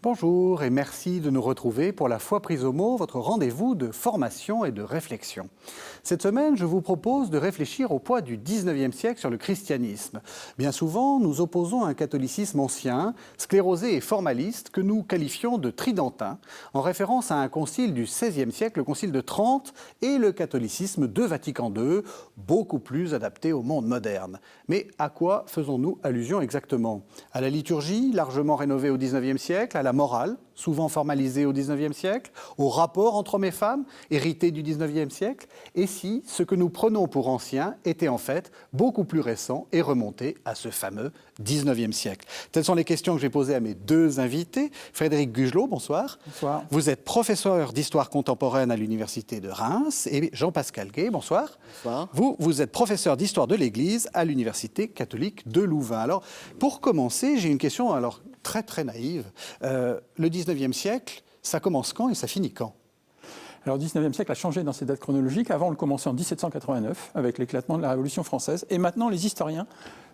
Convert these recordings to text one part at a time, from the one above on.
Bonjour et merci de nous retrouver pour La Foi prise au mot, votre rendez-vous de formation et de réflexion. Cette semaine, je vous propose de réfléchir au poids du 19e siècle sur le christianisme. Bien souvent, nous opposons un catholicisme ancien, sclérosé et formaliste que nous qualifions de tridentin, en référence à un concile du XVIe siècle, le concile de Trente, et le catholicisme de Vatican II, beaucoup plus adapté au monde moderne. Mais à quoi faisons-nous allusion exactement? À la liturgie, largement rénovée au XIXe siècle, à la morale, souvent formalisée au XIXe siècle, au rapport entre hommes et femmes, hérité du XIXe siècle, et si ce que nous prenons pour ancien était en fait beaucoup plus récent et remonté à ce fameux XIXe siècle. Telles sont les questions que j'ai posées à mes deux invités. Frédéric Gugelot, bonsoir. Bonsoir. Vous êtes professeur d'histoire contemporaine à l'Université de Reims. Et Jean-Pascal Gay, bonsoir. Bonsoir. Vous êtes professeur d'histoire de l'Église à l'Université catholique de Louvain. Alors, pour commencer, j'ai une question très naïve. Le 19e siècle, ça commence quand et ça finit quand? Alors, le 19e siècle a changé dans ses dates chronologiques. Avant, on le commençait en 1789, avec l'éclatement de la Révolution française. Et maintenant, les historiens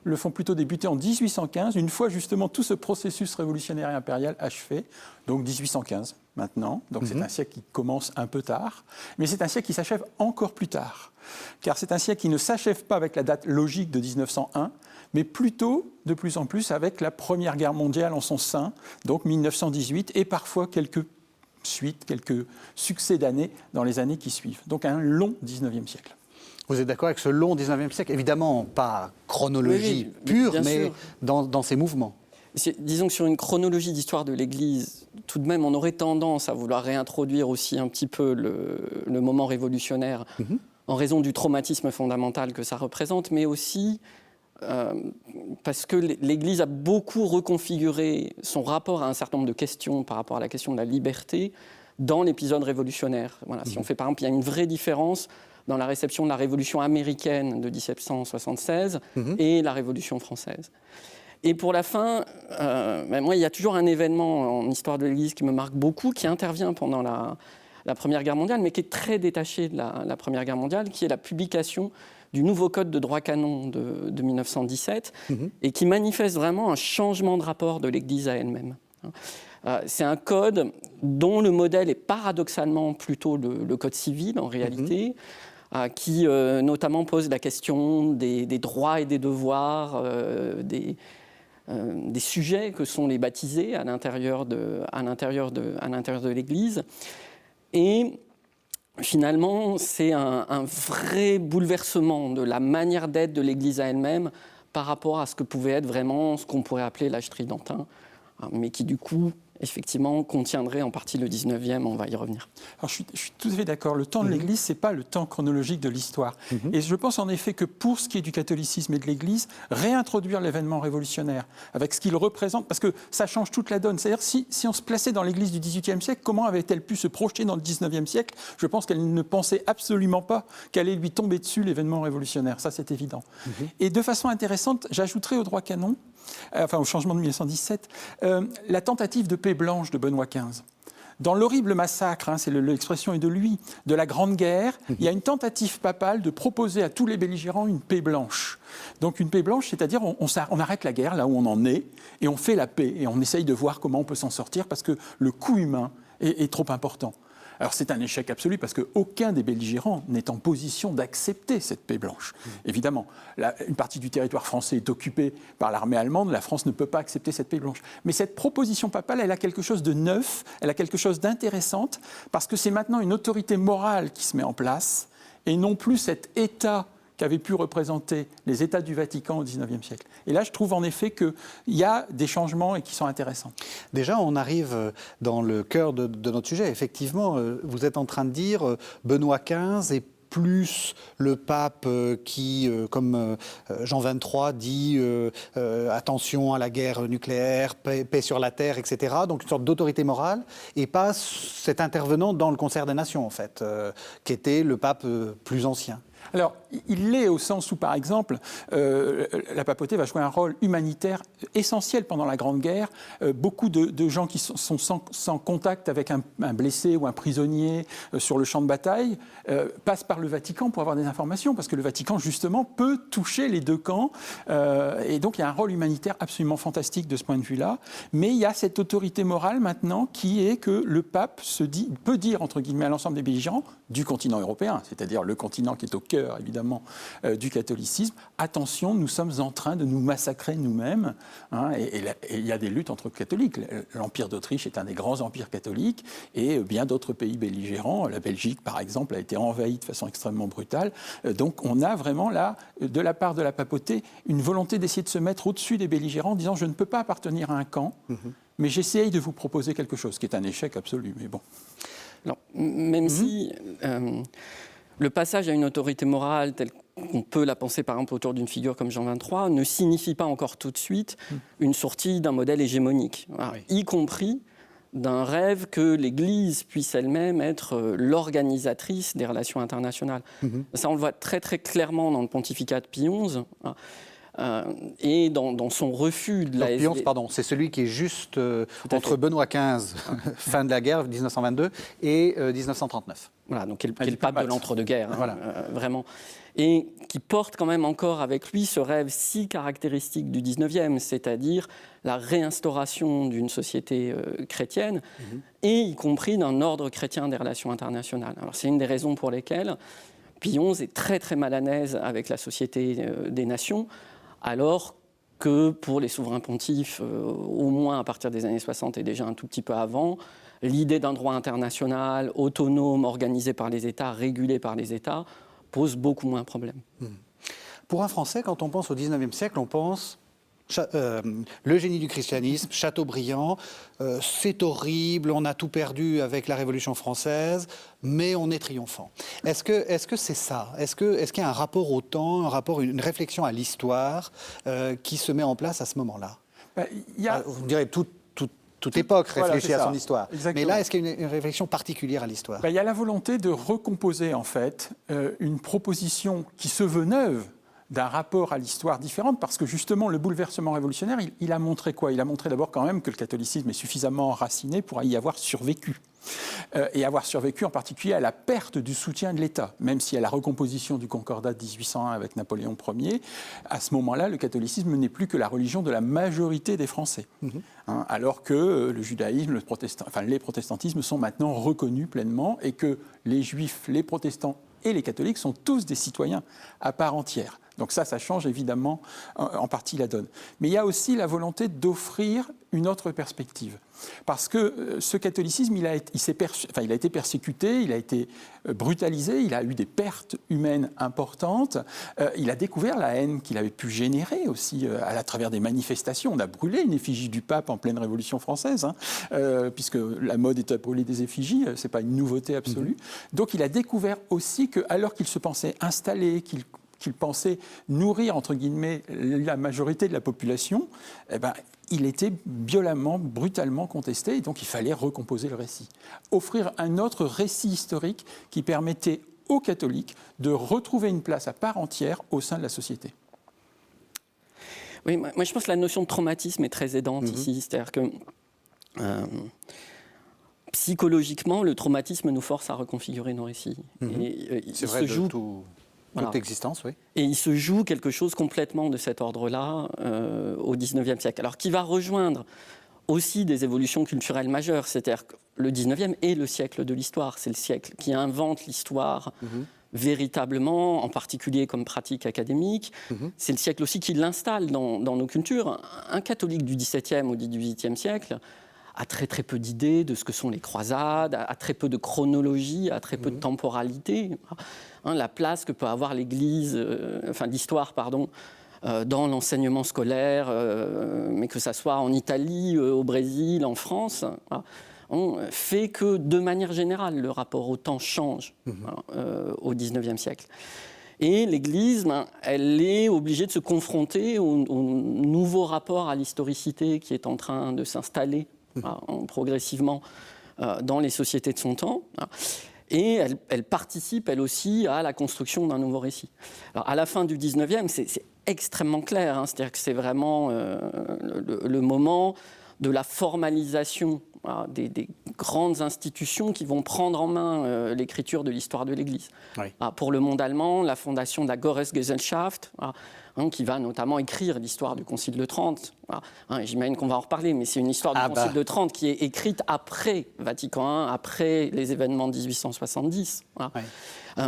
le font plutôt débuter en 1815, une fois justement tout ce processus révolutionnaire et impérial achevé. Donc 1815 maintenant. Donc c'est un siècle qui commence un peu tard. Mais c'est un siècle qui s'achève encore plus tard. Car c'est un siècle qui ne s'achève pas avec la date logique de 1901, mais plutôt, de plus en plus, avec la Première Guerre mondiale en son sein, donc 1918, et parfois quelques suites, quelques succès d'années dans les années qui suivent. Donc un long 19e siècle. Vous êtes d'accord avec ce long 19e siècle? Évidemment, pas chronologie pure, mais dans ses mouvements. Disons que sur une chronologie d'histoire de l'Église, tout de même, on aurait tendance à vouloir réintroduire aussi un petit peu le moment révolutionnaire en raison du traumatisme fondamental que ça représente, mais aussi parce que l'Église a beaucoup reconfiguré son rapport à un certain nombre de questions par rapport à la question de la liberté dans l'épisode révolutionnaire. Voilà, si on fait par exemple, il y a une vraie différence dans la réception de la Révolution américaine de 1776 et la Révolution française. Et pour la fin, moi, il y a toujours un événement en histoire de l'Église qui me marque beaucoup, qui intervient pendant la Première Guerre mondiale, mais qui est très détaché de la Première Guerre mondiale, qui est la publication du nouveau code de droit canon de 1917, et qui manifeste vraiment un changement de rapport de l'Église à elle-même. C'est un code dont le modèle est paradoxalement plutôt le code civil, en réalité, qui notamment pose la question des droits et des devoirs des sujets que sont les baptisés à l'intérieur de l'Église. Et finalement, c'est un vrai bouleversement de la manière d'être de l'Église à elle-même par rapport à ce que pouvait être vraiment ce qu'on pourrait appeler l'âge tridentin, mais qui du coup, effectivement, contiendrait en partie le 19e, on va y revenir. Alors, je suis tout à fait d'accord. Le temps de l'Église, ce n'est pas le temps chronologique de l'histoire. Et je pense en effet que pour ce qui est du catholicisme et de l'Église, réintroduire l'événement révolutionnaire avec ce qu'il représente, parce que ça change toute la donne. C'est-à-dire, si on se plaçait dans l'Église du XVIIIe siècle, comment avait-elle pu se projeter dans le XIXe siècle? Je pense qu'elle ne pensait absolument pas qu'allait lui tomber dessus l'événement révolutionnaire. Ça, c'est évident. Et de façon intéressante, j'ajouterais au droit canon, au changement de 1917, la tentative de paix blanche de Benoît XV. Dans l'horrible massacre, c'est l'expression est de lui, de la Grande Guerre, il y a une tentative papale de proposer à tous les belligérants une paix blanche. Donc une paix blanche, c'est-à-dire on arrête la guerre là où on en est et on fait la paix et on essaye de voir comment on peut s'en sortir parce que le coût humain est trop important. Alors c'est un échec absolu parce qu'aucun des belligérants n'est en position d'accepter cette paix blanche. Évidemment, une partie du territoire français est occupée par l'armée allemande, la France ne peut pas accepter cette paix blanche. Mais cette proposition papale, elle a quelque chose de neuf, elle a quelque chose d'intéressant parce que c'est maintenant une autorité morale qui se met en place et non plus cet État qu'avaient pu représenter les États du Vatican au XIXe siècle. Et là, je trouve en effet qu'il y a des changements et qui sont intéressants. Déjà, on arrive dans le cœur de notre sujet. Effectivement, vous êtes en train de dire Benoît XV est plus le pape qui, comme Jean XXIII dit attention à la guerre nucléaire, paix sur la terre, etc. Donc une sorte d'autorité morale, et pas cet intervenant dans le concert des nations, en fait, qui était le pape plus ancien. Alors, il l'est au sens où, par exemple, la papauté va jouer un rôle humanitaire essentiel pendant la Grande Guerre. Beaucoup de gens qui sont sans contact avec un blessé ou un prisonnier sur le champ de bataille passent par le Vatican pour avoir des informations, parce que le Vatican, justement, peut toucher les deux camps. Et donc, il y a un rôle humanitaire absolument fantastique de ce point de vue-là. Mais il y a cette autorité morale, maintenant, qui est que le pape peut dire, entre guillemets, à l'ensemble des belligérants du continent européen, c'est-à-dire le continent qui est au cœur, évidemment, du catholicisme, attention, nous sommes en train de nous massacrer nous-mêmes. Hein, et il y a des luttes entre catholiques. L'Empire d'Autriche est un des grands empires catholiques, et bien d'autres pays belligérants, la Belgique, par exemple, a été envahie de façon extrêmement brutale. Donc on a vraiment là, de la part de la papauté, une volonté d'essayer de se mettre au-dessus des belligérants en disant « je ne peux pas appartenir à un camp, mais j'essaye de vous proposer quelque chose », qui est un échec absolu, mais bon. Alors, même si le passage à une autorité morale telle qu'on peut la penser par exemple autour d'une figure comme Jean XXIII ne signifie pas encore tout de suite une sortie d'un modèle hégémonique, y compris d'un rêve que l'Église puisse elle-même être l'organisatrice des relations internationales. Ça, on le voit très très clairement dans le pontificat de Pie XI. Et dans son refus de la... Pie XI, pardon, c'est celui qui est juste entre Benoît XV, fin de la guerre, 1922, et 1939. Voilà, donc qui est le pape de l'entre-deux-guerres, vraiment. Et qui porte quand même encore avec lui ce rêve si caractéristique du 19e, c'est-à-dire la réinstauration d'une société chrétienne, et y compris d'un ordre chrétien des relations internationales. Alors c'est une des raisons pour lesquelles Pie XI est très très mal à l'aise avec la Société des Nations, alors que pour les souverains pontifes, au moins à partir des années 60 et déjà un tout petit peu avant, l'idée d'un droit international autonome, organisé par les États, régulé par les États, pose beaucoup moins de problèmes. Pour un Français, quand on pense au XIXe siècle, on pense le génie du christianisme, Chateaubriand, c'est horrible, on a tout perdu avec la Révolution française, mais on est triomphant. Est-ce que c'est ça ? Est-ce qu'il y a un rapport au temps, une réflexion à l'histoire qui se met en place à ce moment-là ? Vous me direz toute époque réfléchit à son histoire. Exactement. Mais là, est-ce qu'il y a une réflexion particulière à l'histoire ? Il y a la volonté de recomposer, en fait, une proposition qui se veut neuve, d'un rapport à l'histoire différente, parce que justement le bouleversement révolutionnaire, il a montré quoi ? Il a montré d'abord quand même que le catholicisme est suffisamment enraciné pour y avoir survécu. Et avoir survécu en particulier à la perte du soutien de l'État, même si à la recomposition du Concordat de 1801 avec Napoléon Ier, à ce moment-là, le catholicisme n'est plus que la religion de la majorité des Français. Alors que le judaïsme, les protestantismes sont maintenant reconnus pleinement et que les juifs, les protestants et les catholiques sont tous des citoyens à part entière. Donc ça change évidemment en partie la donne. Mais il y a aussi la volonté d'offrir une autre perspective. Parce que ce catholicisme, il a été persécuté, il a été brutalisé, il a eu des pertes humaines importantes. Il a découvert la haine qu'il avait pu générer aussi à travers des manifestations. On a brûlé une effigie du pape en pleine Révolution française, puisque la mode est à brûler des effigies, ce n'est pas une nouveauté absolue. Donc il a découvert aussi qu'alors qu'il se pensait installé, qu'il pensait nourrir, entre guillemets, la majorité de la population, il était violemment, brutalement contesté, et donc il fallait recomposer le récit. Offrir un autre récit historique qui permettait aux catholiques de retrouver une place à part entière au sein de la société. Oui, moi je pense que la notion de traumatisme est très aidante ici, c'est-à-dire que psychologiquement, le traumatisme nous force à reconfigurer nos récits. C'est vrai de toute existence, oui. Et il se joue quelque chose complètement de cet ordre-là au XIXe siècle. Alors, qui va rejoindre aussi des évolutions culturelles majeures, c'est-à-dire que le XIXe est le siècle de l'histoire, c'est le siècle qui invente l'histoire véritablement, en particulier comme pratique académique. C'est le siècle aussi qui l'installe dans nos cultures. Un catholique du XVIIe ou du XVIIIe siècle a très très peu d'idées de ce que sont les croisades, a très peu de chronologie, a très peu de temporalité. La place que peut avoir l'Église, l'histoire, dans l'enseignement scolaire, mais que ça soit en Italie, au Brésil, en France, fait que, de manière générale, le rapport au temps change au XIXe siècle. Et l'Église, elle est obligée de se confronter au nouveau rapport à l'historicité qui est en train de s'installer progressivement dans les sociétés de son temps. Et elle participe, elle aussi, à la construction d'un nouveau récit. Alors, à la fin du 19e, c'est extrêmement clair, hein, c'est-à-dire que c'est vraiment le moment de la formalisation des grandes institutions qui vont prendre en main l'écriture de l'histoire de l'Église. Oui. Pour le monde allemand, la fondation de la Gottesgesellschaft, qui va notamment écrire l'histoire du Concile de Trente. J'imagine qu'on va en reparler, mais c'est une histoire du Concile de Trente qui est écrite après Vatican I, après les événements de 1870. Oui.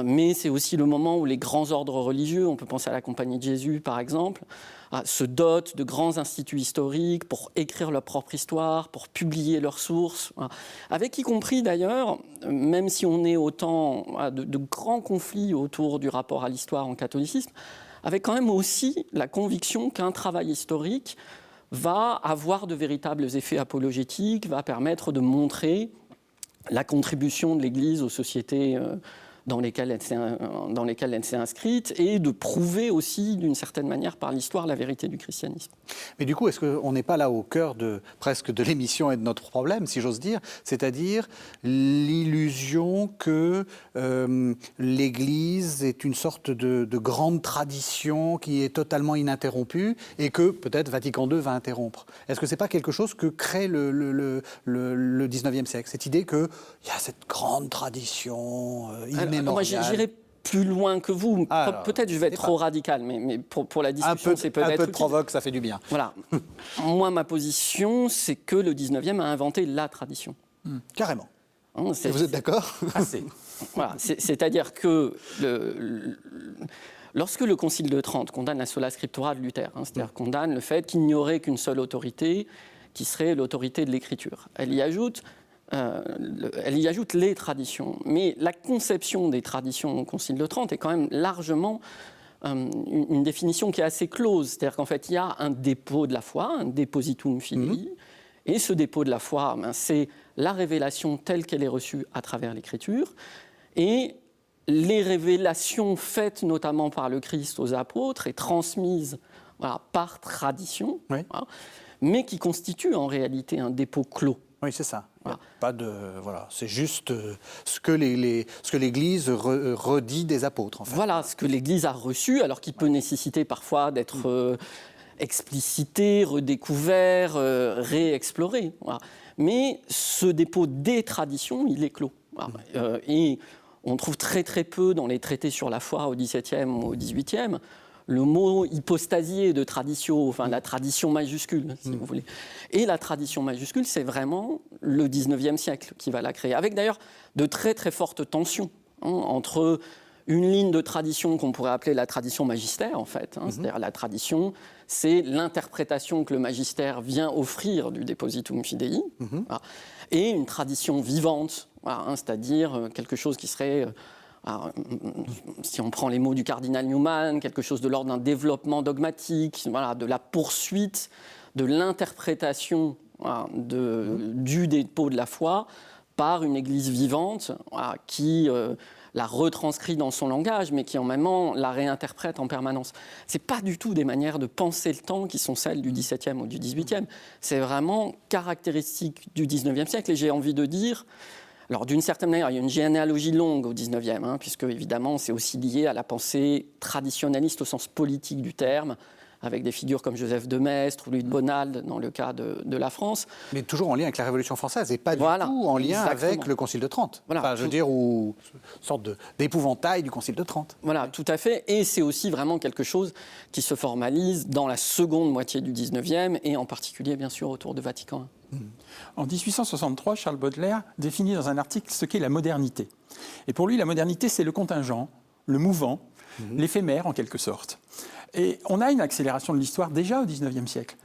Mais c'est aussi le moment où les grands ordres religieux, on peut penser à la Compagnie de Jésus par exemple, se dotent de grands instituts historiques pour écrire leur propre histoire, pour publier leurs sources, avec y compris d'ailleurs, même si on est au temps de grands conflits autour du rapport à l'histoire en catholicisme, avec quand même aussi la conviction qu'un travail historique va avoir de véritables effets apologétiques, va permettre de montrer la contribution de l'Église aux sociétés dans lesquelles elle s'est inscrite, et de prouver aussi, d'une certaine manière, par l'histoire, la vérité du christianisme. Mais du coup, est-ce qu'on n'est pas là au cœur presque de l'émission et de notre problème, si j'ose dire, c'est-à-dire l'illusion que l'Église est une sorte de grande tradition qui est totalement ininterrompue et que peut-être Vatican II va interrompre. Est-ce que ce n'est pas quelque chose que crée le 19e siècle, cette idée qu'il y a cette grande tradition immémoriale? Moi, j'irai plus loin que vous. Peut-être je vais être trop radical, mais pour la discussion, c'est peut-être... Un peu de provoque, ça fait du bien. Voilà. Moi, ma position, c'est que le 19e a inventé la tradition. Carrément. Vous êtes d'accord? Assez. Voilà. C'est-à-dire que lorsque le Concile de Trente condamne la sola scriptura de Luther, c'est-à-dire condamne le fait qu'il n'y aurait qu'une seule autorité, qui serait l'autorité de l'Écriture, elle y ajoute les traditions. Mais la conception des traditions au Concile de Trente est quand même largement une définition qui est assez close. C'est-à-dire qu'en fait, il y a un dépôt de la foi, un depositum fidei, et ce dépôt de la foi, c'est la révélation telle qu'elle est reçue à travers l'Écriture, et les révélations faites notamment par le Christ aux apôtres et transmises par tradition, mais qui constituent en réalité un dépôt clos. Oui, c'est ça. Pas de, c'est juste ce que l'Église redit des apôtres, en fait. Voilà, ce que l'Église a reçu, alors qu'il peut nécessiter parfois d'être explicité, redécouvert, réexploré. Voilà. Mais ce dépôt des traditions, il est clos. Voilà. Et on trouve très très peu dans les traités sur la foi au XVIIe ou au XVIIIe le mot hypostasié de traditio, enfin la tradition majuscule, si vous voulez. Et la tradition majuscule, c'est vraiment le XIXe siècle qui va la créer, avec d'ailleurs de très très fortes tensions entre une ligne de tradition qu'on pourrait appeler la tradition magistère, en fait. C'est-à-dire la tradition, c'est l'interprétation que le magistère vient offrir du depositum fidei, et une tradition vivante, c'est-à-dire quelque chose qui serait... si on prend les mots du cardinal Newman, quelque chose de l'ordre d'un développement dogmatique, de la poursuite de l'interprétation du dépôt de la foi par une Église vivante qui la retranscrit dans son langage, mais qui en même temps la réinterprète en permanence. Ce n'est pas du tout des manières de penser le temps qui sont celles du XVIIe ou du XVIIIe. C'est vraiment caractéristique du XIXe siècle, et j'ai envie de dire... Alors, d'une certaine manière, il y a une généalogie longue au XIXe, puisque, évidemment, c'est aussi lié à la pensée traditionnaliste au sens politique du terme, avec des figures comme Joseph de Maistre ou Louis de Bonald, dans le cas de la France. Mais toujours en lien avec la Révolution française, et pas du tout en lien avec le Concile de Trente. Enfin, je veux dire, ou une sorte d'épouvantail du Concile de Trente. Voilà, tout à fait. Et c'est aussi vraiment quelque chose qui se formalise dans la seconde moitié du XIXe, et en particulier, bien sûr, autour de Vatican I. En 1863, Charles Baudelaire définit dans un article ce qu'est la modernité. Et pour lui, la modernité, c'est le contingent, le mouvant, l'éphémère en quelque sorte. Et on a une accélération de l'histoire déjà au XIXe siècle,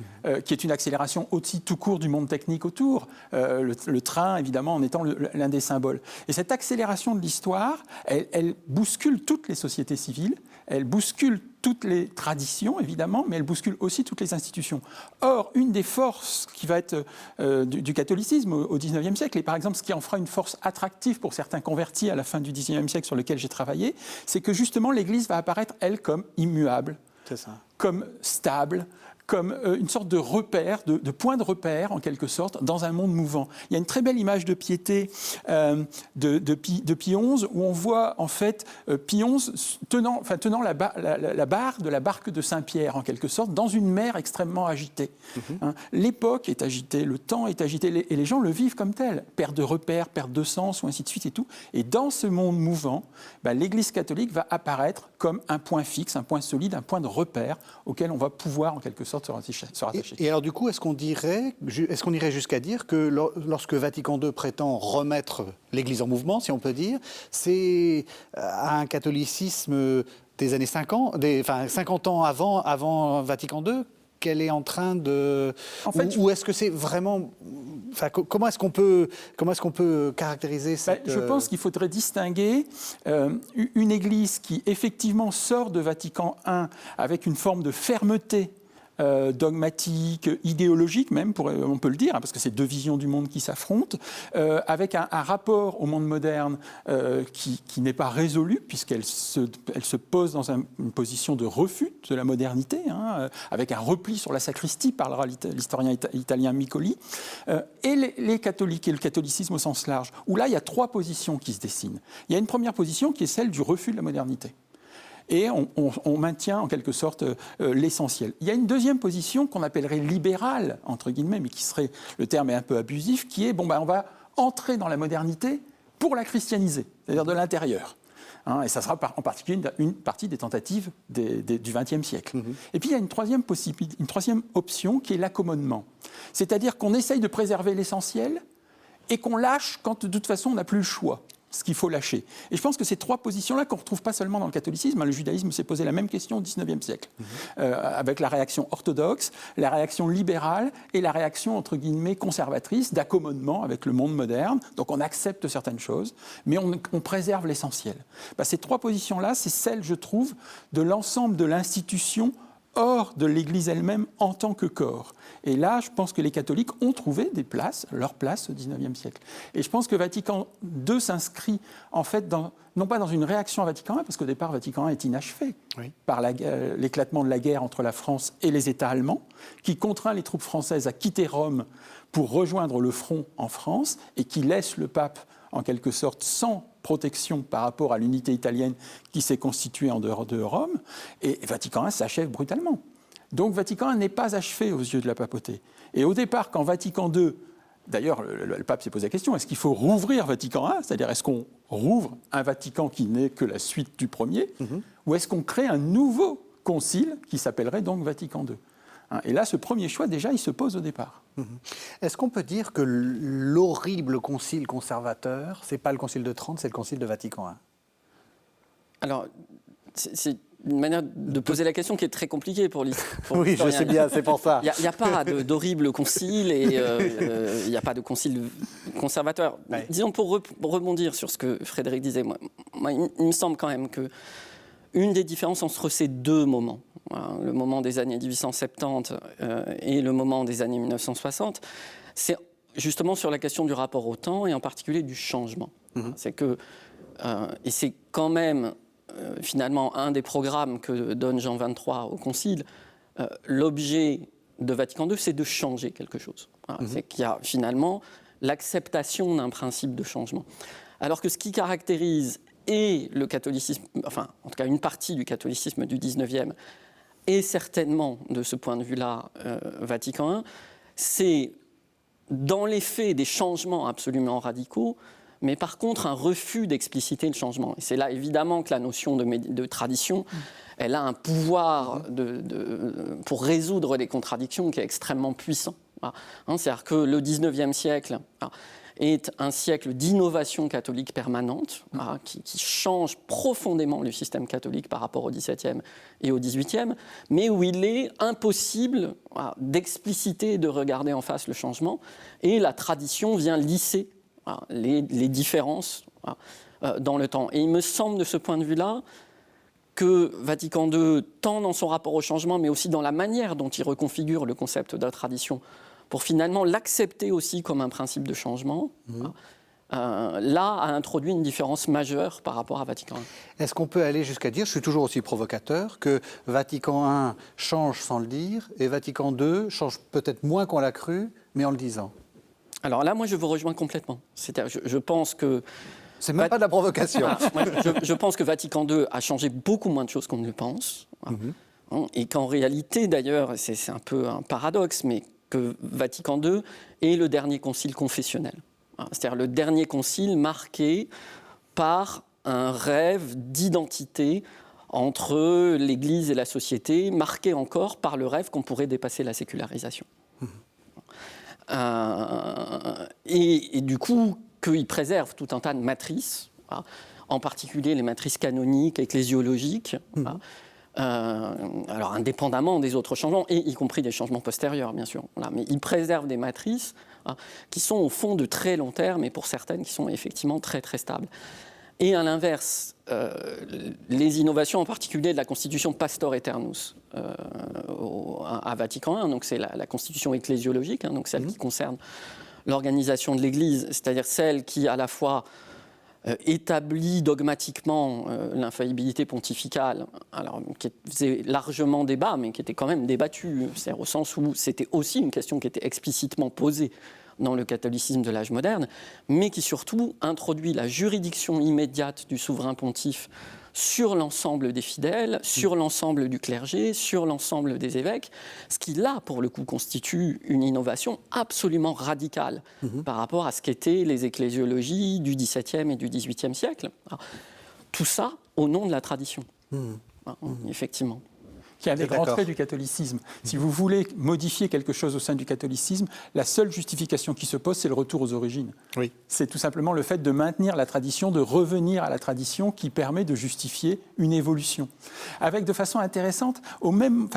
qui est une accélération aussi tout court du monde technique autour, le train évidemment en étant l'un des symboles. Et cette accélération de l'histoire, elle bouscule toutes les sociétés civiles, elle bouscule toutes les traditions évidemment, mais elle bouscule aussi toutes les institutions. Or, une des forces qui va être du catholicisme au XIXe siècle, et par exemple ce qui en fera une force attractive pour certains convertis à la fin du XIXe siècle sur lequel j'ai travaillé, c'est que justement l'Église va apparaître, elle, comme immuable. C'est ça. comme stable, comme une sorte de repère, de point de repère, en quelque sorte, dans un monde mouvant. Il y a une très belle image de Piété de Pie XI, où on voit, en fait, Pie XI tenant la barre de la barque de Saint-Pierre, en quelque sorte, dans une mer extrêmement agitée. L'époque est agitée, le temps est agité, et les gens le vivent comme tel. Perte de repères, perte de sens, ou ainsi de suite et tout. Et dans ce monde mouvant, l'Église catholique va apparaître comme un point fixe, un point solide, un point de repère auquel on va pouvoir, en quelque sorte, se rattacher. Et alors du coup, est-ce qu'on irait jusqu'à dire que lorsque Vatican II prétend remettre l'Église en mouvement, si on peut dire, c'est un catholicisme des années 50, 50 ans avant Vatican II qu'elle est en train de... ou est-ce que c'est vraiment... comment est-ce qu'on peut caractériser cette... Je pense qu'il faudrait distinguer une Église qui, effectivement, sort de Vatican I avec une forme de fermeté dogmatique, idéologique même, on peut le dire, parce que c'est deux visions du monde qui s'affrontent, avec un rapport au monde moderne qui n'est pas résolu, puisqu'elle se pose dans une position de refus de la modernité, avec un repli sur la sacristie, parlera l'historien italien Miccoli, et les catholiques et le catholicisme au sens large, où là il y a trois positions qui se dessinent. Il y a une première position qui est celle du refus de la modernité. Et on maintient en quelque sorte l'essentiel. Il y a une deuxième position qu'on appellerait libérale, entre guillemets, mais qui serait, le terme est un peu abusif, qui est, on va entrer dans la modernité pour la christianiser, c'est-à-dire de l'intérieur. Et ça sera en particulier une partie des tentatives du XXe siècle. Et puis il y a une troisième option qui est l'accommodement. C'est-à-dire qu'on essaye de préserver l'essentiel et qu'on lâche quand de toute façon on n'a plus le choix. Ce qu'il faut lâcher. Et je pense que ces trois positions-là, qu'on ne retrouve pas seulement dans le catholicisme, le judaïsme s'est posé la même question au XIXe siècle, avec la réaction orthodoxe, la réaction libérale et la réaction, entre guillemets, conservatrice, d'accommodement avec le monde moderne. Donc on accepte certaines choses, mais on préserve l'essentiel. Ces trois positions-là, c'est celles, je trouve, de l'ensemble de l'institution hors de l'Église elle-même en tant que corps. Et là, je pense que les catholiques ont trouvé leur place au XIXe siècle. Et je pense que Vatican II s'inscrit en fait non pas dans une réaction à Vatican I, parce qu'au départ, Vatican I est inachevé par l'éclatement de la guerre entre la France et les États allemands, qui contraint les troupes françaises à quitter Rome pour rejoindre le front en France, et qui laisse le pape, en quelque sorte, sans protection par rapport à l'unité italienne qui s'est constituée en dehors de Rome, et Vatican I s'achève brutalement. Donc Vatican I n'est pas achevé aux yeux de la papauté. Et au départ, quand Vatican II, d'ailleurs le pape s'est posé la question, est-ce qu'il faut rouvrir Vatican I, c'est-à-dire est-ce qu'on rouvre un Vatican qui n'est que la suite du premier, ou est-ce qu'on crée un nouveau concile qui s'appellerait donc Vatican II ? Et là, ce premier choix, déjà, il se pose au départ. Est-ce qu'on peut dire que l'horrible concile conservateur, ce n'est pas le concile de Trente, c'est le concile de Vatican I ? Alors, c'est une manière de poser la question qui est très compliquée pour l'historien. Oui, je sais bien, c'est pour ça. Il n'y a pas d'horrible concile et il n'y a pas de concile conservateur. Ouais. Disons, pour rebondir sur ce que Frédéric disait, moi, il me semble quand même que une des différences entre ces deux moments, le moment des années 1870 et le moment des années 1960, c'est justement sur la question du rapport au temps et en particulier du changement. C'est que, et c'est quand même finalement un des programmes que donne Jean XXIII au Concile, l'objet de Vatican II, c'est de changer quelque chose. C'est qu'il y a finalement l'acceptation d'un principe de changement. Alors que ce qui caractérise et le catholicisme, enfin en tout cas une partie du catholicisme du XIXe, et certainement de ce point de vue-là Vatican I, c'est dans les faits des changements absolument radicaux, mais par contre un refus d'expliciter le changement. Et c'est là évidemment que la notion de tradition, elle a un pouvoir pour résoudre les contradictions qui est extrêmement puissant. C'est-à-dire que le XIXe siècle est un siècle d'innovation catholique permanente, qui change profondément le système catholique par rapport au XVIIe et au XVIIIe, mais où il est impossible d'expliciter et de regarder en face le changement, et la tradition vient lisser les différences dans le temps. Et il me semble de ce point de vue-là que Vatican II, tant dans son rapport au changement, mais aussi dans la manière dont il reconfigure le concept de la tradition, pour finalement l'accepter aussi comme un principe de changement, là, a introduit une différence majeure par rapport à Vatican I. Est-ce qu'on peut aller jusqu'à dire, je suis toujours aussi provocateur, que Vatican I change sans le dire et Vatican II change peut-être moins qu'on l'a cru, mais en le disant? Alors là, moi, je vous rejoins complètement. C'est-à-dire, je pense que... C'est même pas de la provocation. Voilà, moi, je pense que Vatican II a changé beaucoup moins de choses qu'on ne le pense. Et qu'en réalité, d'ailleurs, c'est un peu un paradoxe, mais que Vatican II est le dernier concile confessionnel. C'est-à-dire le dernier concile marqué par un rêve d'identité entre l'Église et la société, marqué encore par le rêve qu'on pourrait dépasser la sécularisation. Et du coup, qu'il préserve tout un tas de matrices, en particulier les matrices canoniques, ecclésiologiques, alors indépendamment des autres changements, et y compris des changements postérieurs, bien sûr. Voilà. Mais il préserve des matrices qui sont au fond de très long terme, et pour certaines qui sont effectivement très très stables. Et à l'inverse, les innovations en particulier de la constitution Pastor Aeternus à Vatican I, donc c'est la constitution ecclésiologique, donc celle qui concerne l'organisation de l'Église, c'est-à-dire celle qui à la fois établit dogmatiquement l'infaillibilité pontificale, alors qui faisait largement débat, mais qui était quand même débattue, c'est-à-dire au sens où c'était aussi une question qui était explicitement posée dans le catholicisme de l'âge moderne, mais qui surtout introduit la juridiction immédiate du souverain pontife sur l'ensemble des fidèles, sur l'ensemble du clergé, sur l'ensemble des évêques, ce qui là, pour le coup, constitue une innovation absolument radicale par rapport à ce qu'étaient les ecclésiologies du XVIIe et du XVIIIe siècle. Alors, tout ça au nom de la tradition, effectivement. Qui est un des grands traits du catholicisme. Si vous voulez modifier quelque chose au sein du catholicisme, la seule justification qui se pose, c'est le retour aux origines. Oui. C'est tout simplement le fait de maintenir la tradition, de revenir à la tradition qui permet de justifier une évolution. Avec de façon intéressante, au même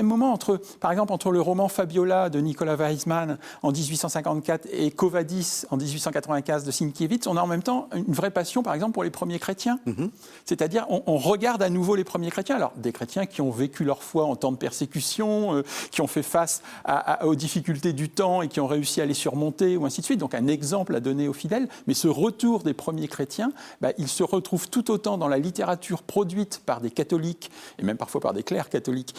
moment, par exemple, entre le roman Fabiola de Nicolas Weisman en 1854 et Quo Vadis en 1895 de Sienkiewicz, on a en même temps une vraie passion, par exemple, pour les premiers chrétiens. C'est-à-dire, on regarde à nouveau les premiers chrétiens. Alors, des chrétiens qui ont vécu leur foi en temps de persécution, qui ont fait face aux difficultés du temps et qui ont réussi à les surmonter, ou ainsi de suite. Donc un exemple à donner aux fidèles. Mais ce retour des premiers chrétiens, il se retrouve tout autant dans la littérature produite par des catholiques, et même parfois par des clercs catholiques,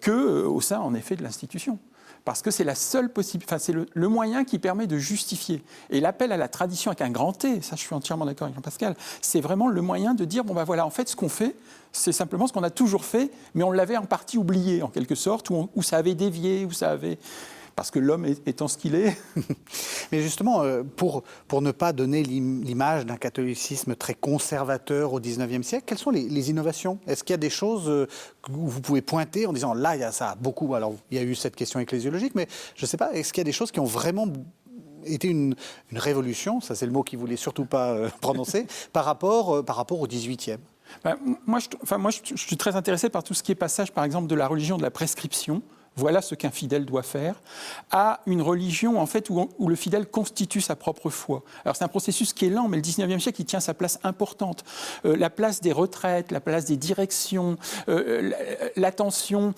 qu'au sein, en effet, de l'institution. Parce que c'est la seule c'est le moyen qui permet de justifier. Et l'appel à la tradition avec un grand T, ça je suis entièrement d'accord avec Jean-Pascal, c'est vraiment le moyen de dire, voilà, en fait, ce qu'on fait, c'est simplement ce qu'on a toujours fait, mais on l'avait en partie oublié, en quelque sorte, où ça avait dévié, parce que l'homme étant ce qu'il est. Mais justement, pour ne pas donner l'image d'un catholicisme très conservateur au XIXe siècle, quelles sont les innovations? Est-ce qu'il y a des choses que vous pouvez pointer en disant, là, il y a ça beaucoup, alors il y a eu cette question ecclésiologique, mais je ne sais pas, est-ce qu'il y a des choses qui ont vraiment été une révolution, ça c'est le mot qu'il ne voulait surtout pas prononcer, par rapport au XVIIIe? Moi, je suis très intéressé par tout ce qui est passage, par exemple, de la religion de la prescription. Voilà ce qu'un fidèle doit faire, à une religion en fait où le fidèle constitue sa propre foi. Alors c'est un processus qui est lent, mais le XIXe siècle il tient sa place importante. La place des retraites, la place des directions, l'attention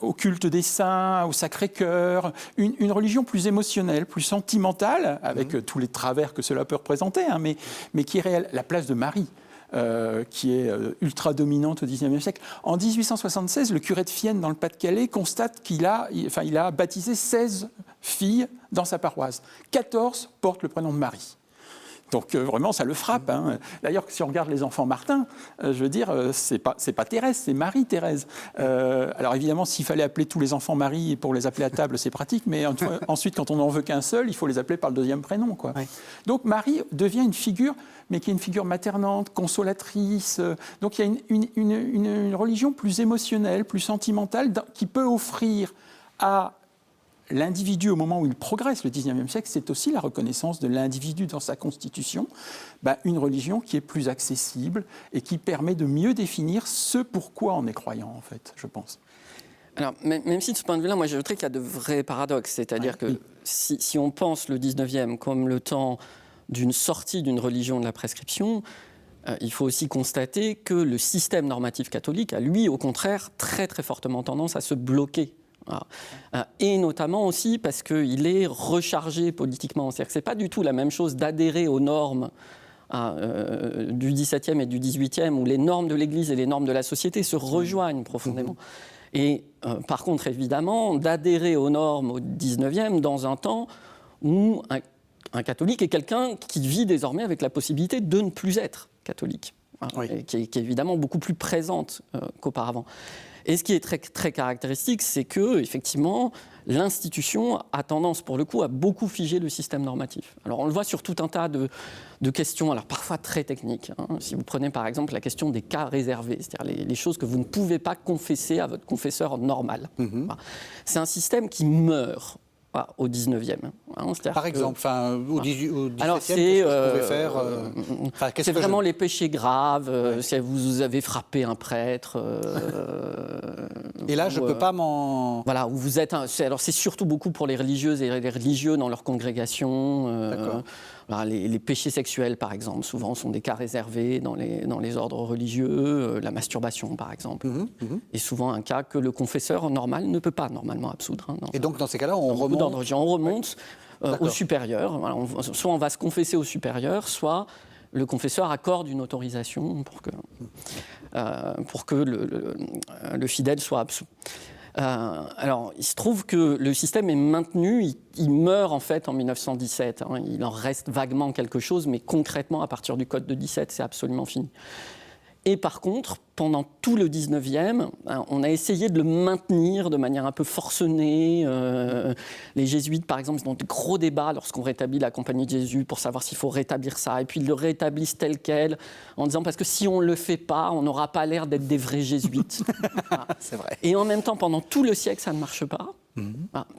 au culte des saints, au Sacré-Cœur, une religion plus émotionnelle, plus sentimentale, avec tous les travers que cela peut représenter, mais qui est réelle. La place de Marie. Qui est ultra dominante au XIXe siècle. En 1876, le curé de Fienne, dans le Pas-de-Calais, constate qu'il a baptisé 16 filles dans sa paroisse. 14 portent le prénom de Marie. Donc vraiment, ça le frappe. D'ailleurs, si on regarde les enfants Martin, je veux dire, c'est pas Thérèse, c'est Marie-Thérèse. Alors évidemment, s'il fallait appeler tous les enfants Marie et pour les appeler à table, c'est pratique, mais ensuite, quand on n'en veut qu'un seul, il faut les appeler par le deuxième prénom, quoi. Oui. Donc Marie devient une figure, mais qui est une figure maternante, consolatrice. Donc il y a une religion plus émotionnelle, plus sentimentale, qui peut offrir à l'individu, au moment où il progresse, le XIXe siècle, c'est aussi la reconnaissance de l'individu dans sa constitution, une religion qui est plus accessible et qui permet de mieux définir ce pourquoi on est croyant, en fait, je pense. Alors, même si de ce point de vue-là, moi, j'ajouterais qu'il y a de vrais paradoxes. C'est-à-dire que si on pense le XIXe comme le temps d'une sortie d'une religion de la prescription, il faut aussi constater que le système normatif catholique a, lui, au contraire, très, très fortement tendance à se bloquer Voilà. Et notamment aussi parce qu'il est rechargé politiquement. C'est-à-dire que ce n'est pas du tout la même chose d'adhérer aux normes du XVIIe et du XVIIIe, où les normes de l'Église et les normes de la société se rejoignent profondément. Et par contre, évidemment, d'adhérer aux normes au XIXe dans un temps où un catholique est quelqu'un qui vit désormais avec la possibilité de ne plus être catholique, et qui est évidemment beaucoup plus présente qu'auparavant. Et ce qui est très, très caractéristique, c'est que, effectivement, l'institution a tendance, pour le coup, à beaucoup figer le système normatif. Alors, on le voit sur tout un tas de questions, alors parfois très techniques. Si vous prenez, par exemple, la question des cas réservés, c'est-à-dire les choses que vous ne pouvez pas confesser à votre confesseur normal. C'est un système qui meurt au 19e. Par exemple, au 17e, alors qu'est-ce que vous pouvez faire c'est vraiment les péchés graves, si vous avez frappé un prêtre. Et là, je ne peux pas m'en... Voilà, où vous êtes... alors, c'est surtout beaucoup pour les religieuses et les religieux dans leur congrégation. Voilà, les péchés sexuels, par exemple, souvent sont des cas réservés dans les ordres religieux. La masturbation, par exemple, est souvent un cas que le confesseur normal ne peut pas normalement absoudre. Et donc, dans ces cas-là, on remonte au supérieur. Voilà, soit on va se confesser au supérieur, soit le confesseur accorde une autorisation pour que le fidèle soit absous. Alors, il se trouve que le système est maintenu, il meurt en fait en 1917. Il en reste vaguement quelque chose, mais concrètement, à partir du Code de 17, c'est absolument fini. Et par contre, pendant tout le 19e, on a essayé de le maintenir de manière un peu forcenée. Les jésuites, par exemple, ils ont de gros débats lorsqu'on rétablit la Compagnie de Jésus pour savoir s'il faut rétablir ça. Et puis ils le rétablissent tel quel, en disant parce que si on ne le fait pas, on n'aura pas l'air d'être des vrais jésuites. C'est vrai. Et en même temps, pendant tout le siècle, ça ne marche pas.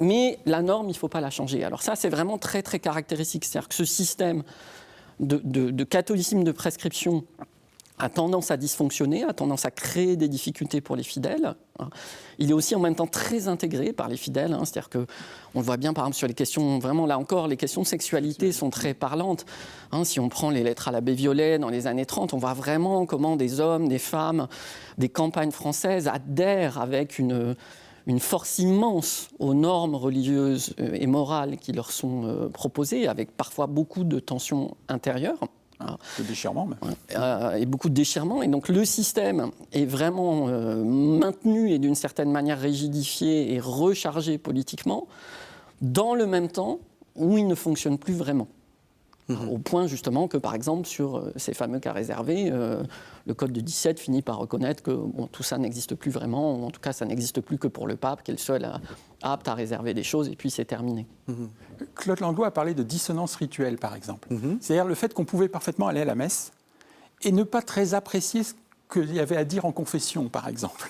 Mais la norme, il ne faut pas la changer. Alors ça, c'est vraiment très, très caractéristique. C'est-à-dire que ce système de catholicisme de prescription a tendance à dysfonctionner, a tendance à créer des difficultés pour les fidèles. Il est aussi en même temps très intégré par les fidèles, c'est-à-dire qu'on le voit bien par exemple sur les questions, vraiment là encore, les questions de sexualité sont très parlantes. Si on prend les lettres à l'abbé Violet dans les années 30, on voit vraiment comment des hommes, des femmes, des campagnes françaises adhèrent avec une force immense aux normes religieuses et morales qui leur sont proposées, avec parfois beaucoup de tensions intérieures. De déchirement. Et beaucoup de déchirements. Et donc le système est vraiment maintenu et d'une certaine manière rigidifié et rechargé politiquement, dans le même temps où il ne fonctionne plus vraiment. Au point justement que, par exemple, sur ces fameux cas réservés, le Code de 17 finit par reconnaître que tout ça n'existe plus vraiment, ou en tout cas ça n'existe plus que pour le pape, qui est le seul apte à réserver des choses, et puis c'est terminé. Claude Langlois a parlé de dissonance rituelle, par exemple. C'est-à-dire le fait qu'on pouvait parfaitement aller à la messe et ne pas très apprécier ce qu'il y avait à dire en confession, par exemple.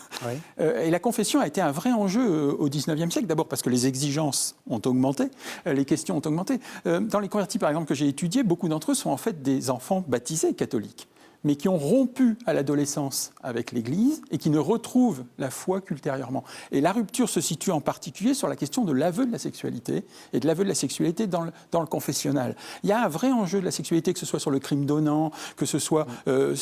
Et la confession a été un vrai enjeu au XIXe siècle, d'abord parce que les exigences ont augmenté, les questions ont augmenté. Dans les convertis, par exemple, que j'ai étudiés, beaucoup d'entre eux sont en fait des enfants baptisés catholiques, mais qui ont rompu à l'adolescence avec l'Église et qui ne retrouvent la foi qu'ultérieurement. Et la rupture se situe en particulier sur la question de l'aveu de la sexualité et de l'aveu de la sexualité dans le confessionnal. Il y a un vrai enjeu de la sexualité, que ce soit sur le crime donnant, que ce soit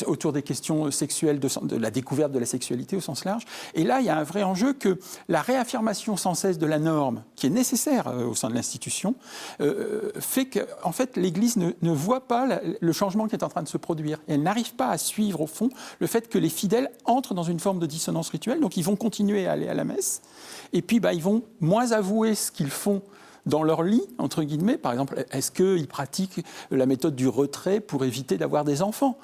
autour des questions sexuelles, de la découverte de la sexualité au sens large. Et là, il y a un vrai enjeu que la réaffirmation sans cesse de la norme, qui est nécessaire au sein de l'institution, fait qu'en fait, l'Église ne voit pas le changement qui est en train de se produire. Et elle n'arrive pas à suivre, au fond, le fait que les fidèles entrent dans une forme de dissonance rituelle. Donc, ils vont continuer à aller à la messe. Et puis, ils vont moins avouer ce qu'ils font dans leur lit, entre guillemets. Par exemple, est-ce qu'ils pratiquent la méthode du retrait pour éviter d'avoir des enfants ?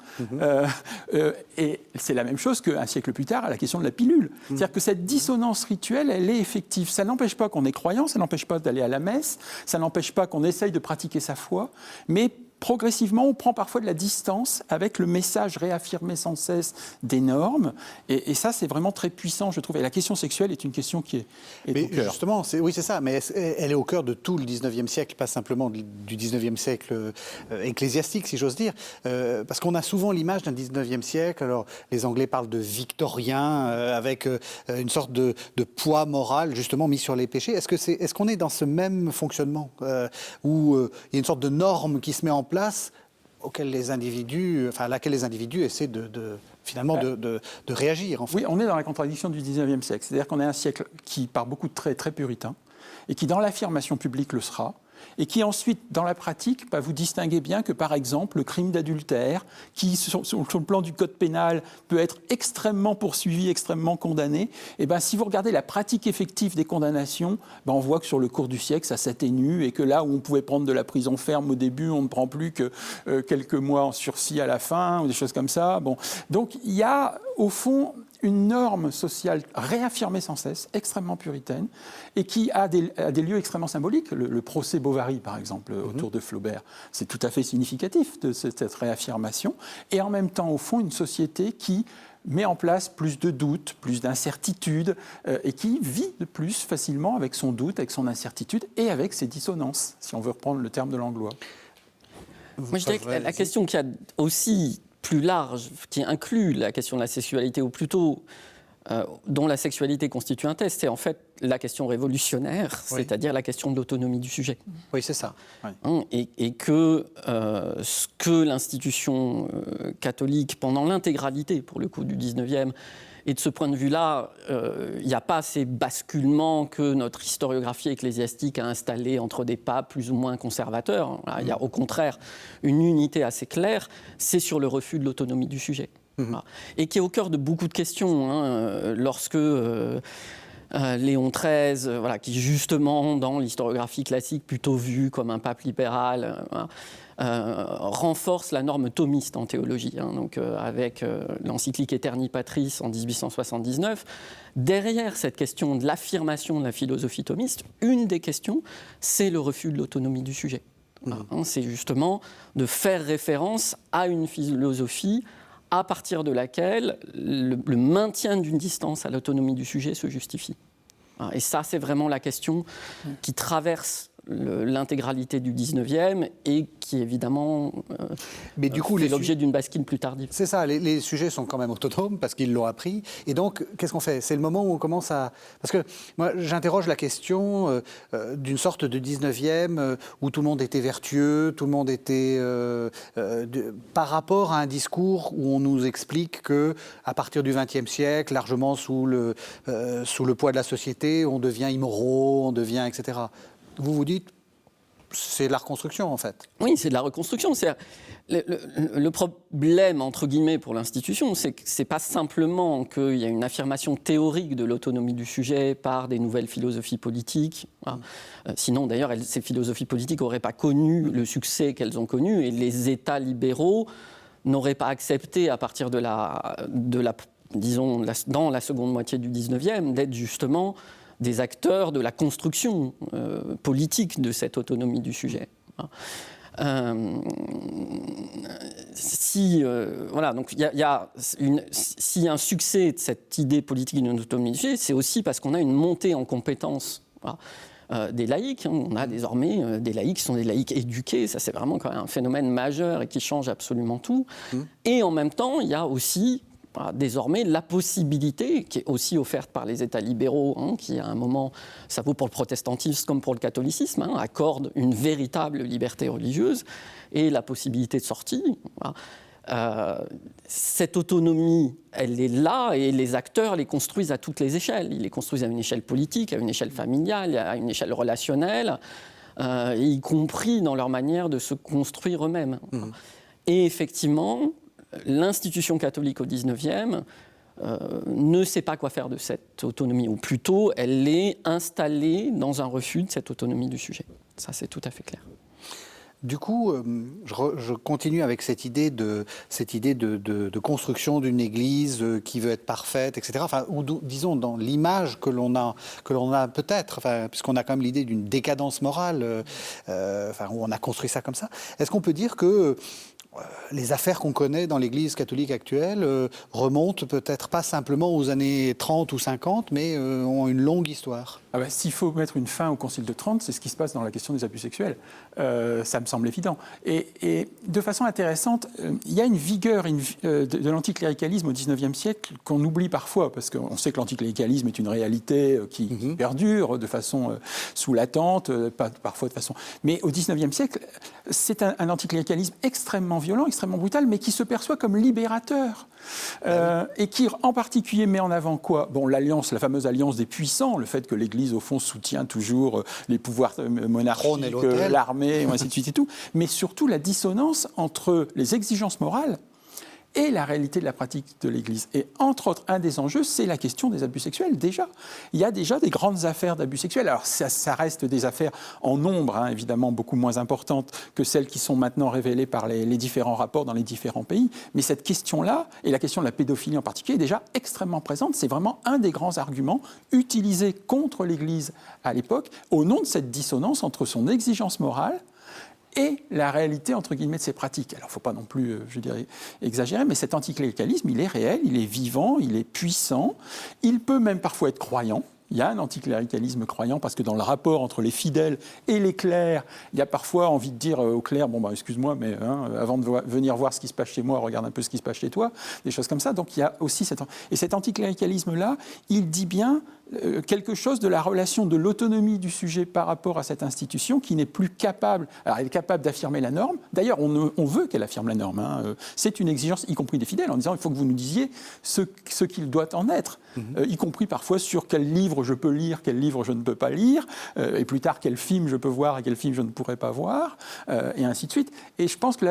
Et c'est la même chose qu'un siècle plus tard à la question de la pilule. C'est-à-dire que cette dissonance rituelle, elle est effective. Ça n'empêche pas qu'on est croyant, ça n'empêche pas d'aller à la messe, ça n'empêche pas qu'on essaye de pratiquer sa foi, mais progressivement, on prend parfois de la distance avec le message réaffirmé sans cesse des normes. Et ça, c'est vraiment très puissant, je trouve. Et la question sexuelle est une question qui est au cœur. Justement, oui, c'est ça. Mais elle est au cœur de tout le 19e siècle, pas simplement du 19e siècle ecclésiastique, si j'ose dire. Parce qu'on a souvent l'image d'un 19e siècle. Alors, les Anglais parlent de victorien, avec une sorte de poids moral, justement, mis sur les péchés. Est-ce qu'on est dans ce même fonctionnement où il y a une sorte de norme qui se met en place à laquelle les individus essaient de finalement de réagir. En fait. Oui, on est dans la contradiction du 19e siècle. C'est-à-dire qu'on est un siècle qui, par beaucoup de traits, est très puritain, et qui, dans l'affirmation publique, le sera, et qui ensuite, dans la pratique, vous distinguez bien que, par exemple, le crime d'adultère, qui, sur le plan du code pénal, peut être extrêmement poursuivi, extrêmement condamné, et si vous regardez la pratique effective des condamnations, on voit que sur le cours du siècle, ça s'atténue, et que là où on pouvait prendre de la prison ferme au début, on ne prend plus que quelques mois en sursis à la fin, ou des choses comme ça. Bon. Donc, il y a, au fond, une norme sociale réaffirmée sans cesse, extrêmement puritaine, et qui a des lieux extrêmement symboliques. Le procès Bovary, par exemple, autour de Flaubert, c'est tout à fait significatif de cette réaffirmation. Et en même temps, au fond, une société qui met en place plus de doutes, plus d'incertitudes, et qui vit de plus facilement avec son doute, avec son incertitude, et avec ses dissonances, si on veut reprendre le terme de Langlois. Moi, je dirais que la question qui a aussi plus large, qui inclut la question de la sexualité, ou plutôt dont la sexualité constitue un test, c'est en fait la question révolutionnaire, c'est-à-dire la question de l'autonomie du sujet. Oui, c'est ça. Oui. Et que ce que l'institution catholique, pendant l'intégralité, pour le coup, du 19e, et de ce point de vue-là, il n'y a pas ces basculements que notre historiographie ecclésiastique a installés entre des papes plus ou moins conservateurs. Il y a au contraire une unité assez claire, c'est sur le refus de l'autonomie du sujet. Voilà. Et qui est au cœur de beaucoup de questions. Lorsque Léon XIII, qui justement, dans l'historiographie classique, plutôt vu comme un pape libéral, renforce la norme thomiste en théologie, donc avec l'encyclique Aeterni Patris en 1879. Derrière cette question de l'affirmation de la philosophie thomiste, une des questions, c'est le refus de l'autonomie du sujet. C'est justement de faire référence à une philosophie à partir de laquelle le maintien d'une distance à l'autonomie du sujet se justifie. Et ça, c'est vraiment la question qui traverse l'intégralité du 19e et qui, évidemment, mais du coup, fait l'objet d'une bascule plus tardive. C'est ça, les sujets sont quand même autonomes parce qu'ils l'ont appris. Et donc, qu'est-ce qu'on fait ? C'est le moment où on commence à... Parce que moi, j'interroge la question d'une sorte de 19e où tout le monde était vertueux, tout le monde était... par rapport à un discours où on nous explique qu'à partir du XXe siècle, largement sous le poids de la société, on devient immoraux, on devient... etc. Vous vous dites, c'est de la reconstruction, en fait. Oui, c'est de la reconstruction. Le problème, entre guillemets, pour l'institution, c'est que ce n'est pas simplement qu'il y a une affirmation théorique de l'autonomie du sujet par des nouvelles philosophies politiques. Sinon, d'ailleurs, ces philosophies politiques n'auraient pas connu le succès qu'elles ont connu, et les États libéraux n'auraient pas accepté, à partir disons, dans la seconde moitié du 19e, d'être justement des acteurs de la construction politique de cette autonomie du sujet. Si un succès de cette idée politique d'une autonomie du sujet, c'est aussi parce qu'on a une montée en compétences des laïcs. On a désormais des laïcs qui sont des laïcs éduqués. Ça, c'est vraiment quand même un phénomène majeur et qui change absolument tout. Et en même temps, il y a aussi désormais la possibilité, qui est aussi offerte par les États libéraux, qui à un moment, ça vaut pour le protestantisme comme pour le catholicisme, accorde une véritable liberté religieuse et la possibilité de sortie. Cette autonomie, elle est là, et les acteurs les construisent à toutes les échelles. Ils les construisent à une échelle politique, à une échelle familiale, à une échelle relationnelle, y compris dans leur manière de se construire eux-mêmes. Et effectivement, l'institution catholique au XIXe ne sait pas quoi faire de cette autonomie, ou plutôt elle est installée dans un refus de cette autonomie du sujet. Ça, c'est tout à fait clair. Du coup, je continue avec cette idée de construction d'une Église qui veut être parfaite, etc. Enfin, ou disons dans l'image que l'on a peut-être, puisqu'on a quand même l'idée d'une décadence morale, où on a construit ça comme ça. Est-ce qu'on peut dire que les affaires qu'on connaît dans l'Église catholique actuelle remontent peut-être pas simplement aux années 30 ou 50, mais ont une longue histoire? S'il faut mettre une fin au Concile de Trente, c'est ce qui se passe dans la question des abus sexuels. Ça me semble évident. Et de façon intéressante, il y a une vigueur de l'anticléricalisme au XIXe siècle qu'on oublie parfois, parce qu'on sait que l'anticléricalisme est une réalité qui perdure de façon sous-latente, parfois de façon... Mais au XIXe siècle, c'est un anticléricalisme extrêmement violent, extrêmement brutal, mais qui se perçoit comme libérateur. Et qui, en particulier, met en avant quoi ? Bon, l'alliance, la fameuse alliance des puissants, le fait que l'Église, au fond, soutient toujours les pouvoirs monarchiques, l'armée, et ainsi de suite et tout, mais surtout la dissonance entre les exigences morales et la réalité de la pratique de l'Église. Et entre autres, un des enjeux, c'est la question des abus sexuels, déjà. Il y a déjà des grandes affaires d'abus sexuels. Alors, ça reste des affaires en nombre, hein, évidemment, beaucoup moins importantes que celles qui sont maintenant révélées par les différents rapports dans les différents pays. Mais cette question-là, et la question de la pédophilie en particulier, est déjà extrêmement présente. C'est vraiment un des grands arguments utilisés contre l'Église à l'époque, au nom de cette dissonance entre son exigence morale et la réalité, entre guillemets, de ces pratiques. Alors, il ne faut pas non plus, je dirais, exagérer, mais cet anticléricalisme, il est réel, il est vivant, il est puissant, il peut même parfois être croyant. Il y a un anticléricalisme croyant parce que dans le rapport entre les fidèles et les clercs, il y a parfois envie de dire aux clercs, bon, excuse-moi, mais avant de venir voir ce qui se passe chez moi, regarde un peu ce qui se passe chez toi, des choses comme ça. Donc il y a aussi cet anticléricalisme-là, il dit bien quelque chose de la relation de l'autonomie du sujet par rapport à cette institution qui n'est plus capable, alors elle est capable d'affirmer la norme, d'ailleurs on veut qu'elle affirme la norme, hein. C'est une exigence, y compris des fidèles, en disant il faut que vous nous disiez ce qu'il doit en être, y compris parfois sur quel livre je peux lire, quel livre je ne peux pas lire, et plus tard quel film je peux voir et quel film je ne pourrais pas voir, et ainsi de suite. Et je pense que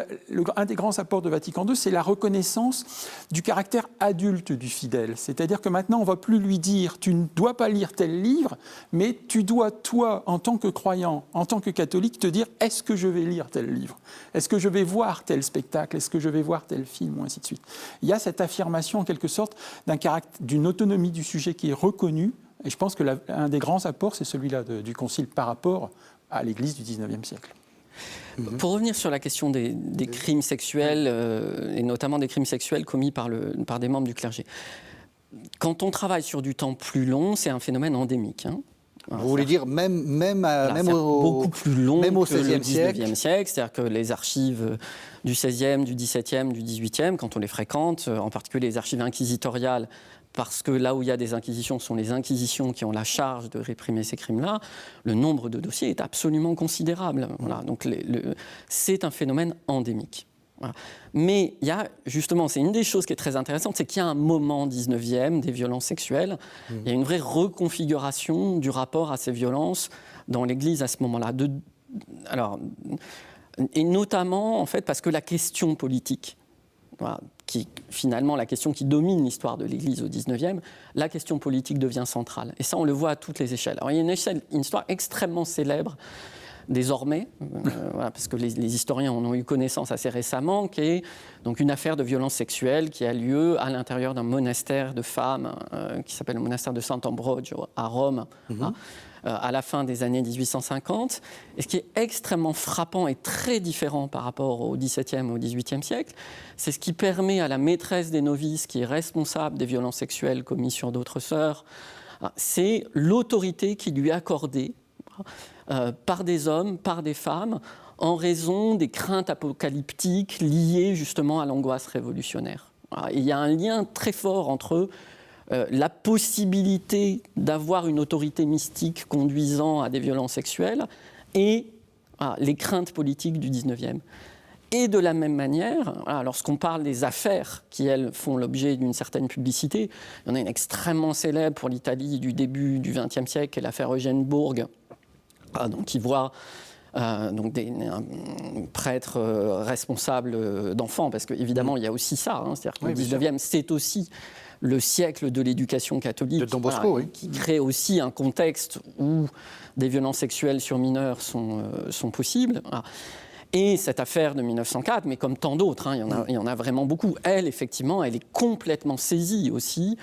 un des grands apports de Vatican II, c'est la reconnaissance du caractère adulte du fidèle, c'est-à-dire que maintenant on ne va plus lui dire tu ne dois pas lire tel livre, mais tu dois, toi, en tant que croyant, en tant que catholique, te dire est-ce que je vais lire tel livre ? Est-ce que je vais voir tel spectacle ? Est-ce que je vais voir tel film ? Ou ainsi de suite. Il y a cette affirmation, en quelque sorte, d'une autonomie du sujet qui est reconnue, et je pense que un des grands apports, c'est celui-là du Concile par rapport à l'Église du XIXe siècle. Pour revenir sur la question des crimes sexuels, et notamment des crimes sexuels commis par des membres du clergé, quand on travaille sur du temps plus long, c'est un phénomène endémique. Hein. Vous voulez dire même beaucoup plus long même au que le XVIe siècle. 19e siècle, c'est-à-dire que les archives du XVIe, du XVIIe, du XVIIIe, quand on les fréquente, en particulier les archives inquisitoriales, parce que là où il y a des inquisitions, ce sont les inquisitions qui ont la charge de réprimer ces crimes-là, le nombre de dossiers est absolument considérable. Voilà. Donc c'est un phénomène endémique. Voilà. Mais il y a justement, c'est une des choses qui est très intéressante, c'est qu'il y a un moment 19e des violences sexuelles. Il y a une vraie reconfiguration du rapport à ces violences dans l'Église à ce moment-là. Et notamment, en fait, parce que la question politique, voilà, qui finalement la question qui domine l'histoire de l'Église au 19e, la question politique devient centrale. Et ça, on le voit à toutes les échelles. Alors, il y a une histoire extrêmement célèbre désormais, voilà, parce que les historiens en ont eu connaissance assez récemment, qui est donc une affaire de violence sexuelle qui a lieu à l'intérieur d'un monastère de femmes qui s'appelle le monastère de Sant'Ambrogio à Rome, à la fin des années 1850. Et ce qui est extrêmement frappant et très différent par rapport au XVIIe et au XVIIIe siècle, c'est ce qui permet à la maîtresse des novices, qui est responsable des violences sexuelles commises sur d'autres sœurs, c'est l'autorité qui lui est accordée par des hommes, par des femmes, en raison des craintes apocalyptiques liées justement à l'angoisse révolutionnaire. Il y a un lien très fort entre la possibilité d'avoir une autorité mystique conduisant à des violences sexuelles et les craintes politiques du 19e. Et de la même manière, lorsqu'on parle des affaires qui, elles, font l'objet d'une certaine publicité, il y en a une extrêmement célèbre pour l'Italie du début du XXe siècle, qui est l'affaire Eugène Bourg, donc, qui voit un prêtre responsable d'enfants, parce qu'évidemment, il y a aussi ça, hein, c'est-à-dire que le 19e, c'est aussi le siècle de l'éducation catholique, de Don Bosco, qui crée aussi un contexte où des violences sexuelles sur mineurs sont possibles. Voilà. Et cette affaire de 1904, mais comme tant d'autres, hein, il y en a vraiment beaucoup, elle, effectivement, elle est complètement saisie aussi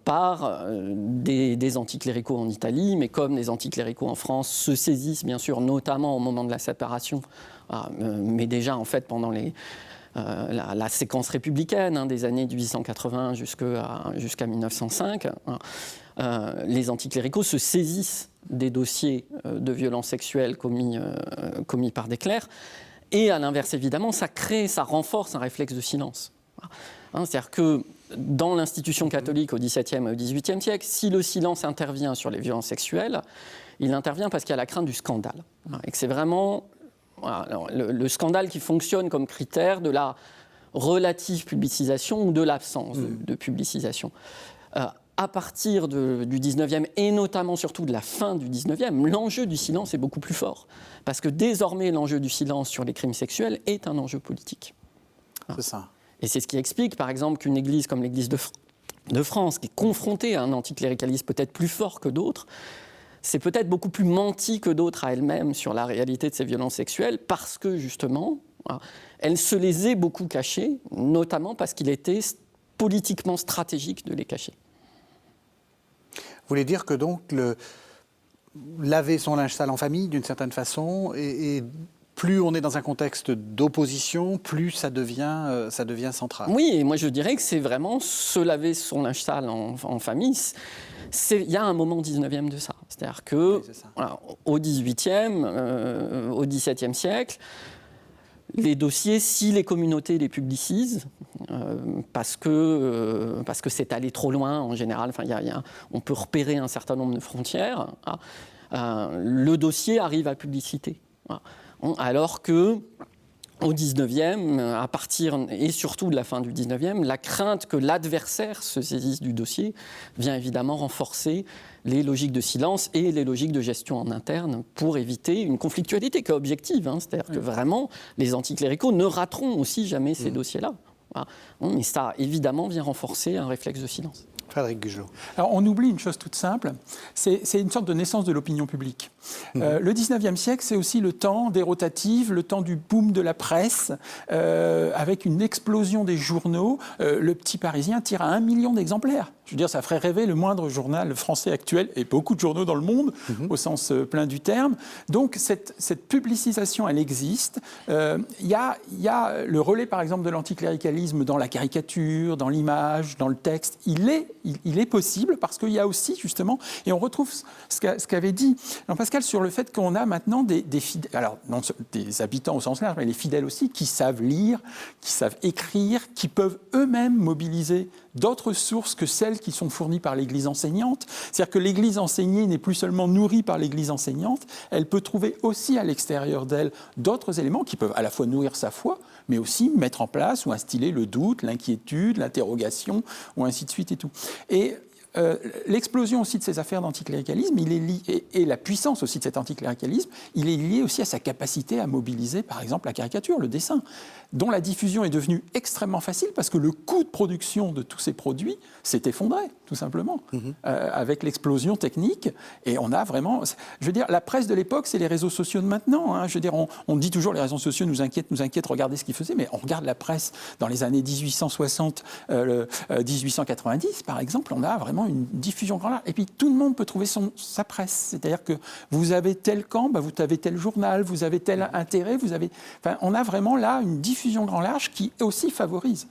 par des anticléricaux en Italie, mais comme les anticléricaux en France se saisissent, bien sûr, notamment au moment de la séparation, mais déjà, en fait, pendant la séquence républicaine, hein, des années 1880 jusqu'à 1905, les anticléricaux se saisissent des dossiers de violences sexuelles commis par des clercs, et à l'inverse, évidemment, ça renforce un réflexe de silence. Hein, c'est-à-dire que dans l'institution catholique au XVIIe et au XVIIIe siècle, si le silence intervient sur les violences sexuelles, il intervient parce qu'il y a la crainte du scandale. Et que c'est vraiment Voilà, alors, le scandale qui fonctionne comme critère de la relative publicisation ou de l'absence de publicisation. À partir du 19e, et notamment surtout de la fin du 19e, l'enjeu du silence est beaucoup plus fort. Parce que désormais, l'enjeu du silence sur les crimes sexuels est un enjeu politique. C'est ça. Et c'est ce qui explique, par exemple, qu'une église comme l'église de France, qui est confrontée à un anticléricalisme peut-être plus fort que d'autres, c'est peut-être beaucoup plus menti que d'autres à elle-même sur la réalité de ces violences sexuelles, parce que, justement, voilà, elle se les est beaucoup cachées, notamment parce qu'il était politiquement stratégique de les cacher. Vous voulez dire que donc laver son linge sale en famille, d'une certaine façon, et plus on est dans un contexte d'opposition, plus ça devient central. Oui, et moi je dirais que c'est vraiment se laver son linge sale en famille. Il y a un moment 19e de ça. C'est-à-dire que Oui, c'est ça. Voilà, au 18e, au 17e siècle, les dossiers, si les communautés les publicisent, parce que c'est allé trop loin en général, on peut repérer un certain nombre de frontières, le dossier arrive à publicité. Voilà. Alors que au 19e, à partir, et surtout de la fin du 19e, la crainte que l'adversaire se saisisse du dossier vient évidemment renforcer les logiques de silence et les logiques de gestion en interne pour éviter une conflictualité qui est objective. C'est-à-dire que vraiment, les anticléricaux ne rateront aussi jamais ces dossiers-là. Voilà. Mais ça, évidemment, vient renforcer un réflexe de silence. Frédéric Gugelot. Alors, on oublie une chose toute simple, c'est une sorte de naissance de l'opinion publique. Le 19e siècle, c'est aussi le temps des rotatives, le temps du boom de la presse, avec une explosion des journaux. Le Petit Parisien tire à 1 million d'exemplaires. Je veux dire, ça ferait rêver le moindre journal français actuel, et beaucoup de journaux dans le monde, au sens plein du terme. Donc, cette publicisation, elle existe. Il y a le relais, par exemple, de l'anticléricalisme dans la caricature, dans l'image, dans le texte. Il est possible parce qu'il y a aussi, justement, et on retrouve ce qu'avait dit Jean-Pascal sur le fait qu'on a maintenant des fidèles, alors non des habitants au sens large, mais les fidèles aussi, qui savent lire, qui savent écrire, qui peuvent eux-mêmes mobiliser d'autres sources que celles qui sont fournies par l'Église enseignante. C'est-à-dire que l'Église enseignée n'est plus seulement nourrie par l'Église enseignante, elle peut trouver aussi à l'extérieur d'elle d'autres éléments qui peuvent à la fois nourrir sa foi, mais aussi mettre en place ou instiller le doute, l'inquiétude, l'interrogation, ou ainsi de suite et tout. Et l'explosion aussi de ces affaires d'anticléricalisme, et la puissance aussi de cet anticléricalisme, il est lié aussi à sa capacité à mobiliser, par exemple, la caricature, le dessin, dont la diffusion est devenue extrêmement facile parce que le coût de production de tous ces produits s'est effondré, tout simplement, avec l'explosion technique. Et on a vraiment... Je veux dire, la presse de l'époque, c'est les réseaux sociaux de maintenant. Je veux dire, on dit toujours les réseaux sociaux nous inquiètent, regardez ce qu'ils faisaient, mais on regarde la presse dans les années 1860, 1890, par exemple, on a vraiment une diffusion grand large. Et puis, tout le monde peut trouver sa presse. C'est-à-dire que vous avez tel camp, vous avez tel journal, vous avez tel intérêt, on a vraiment là une diffusion grand large qui aussi favorise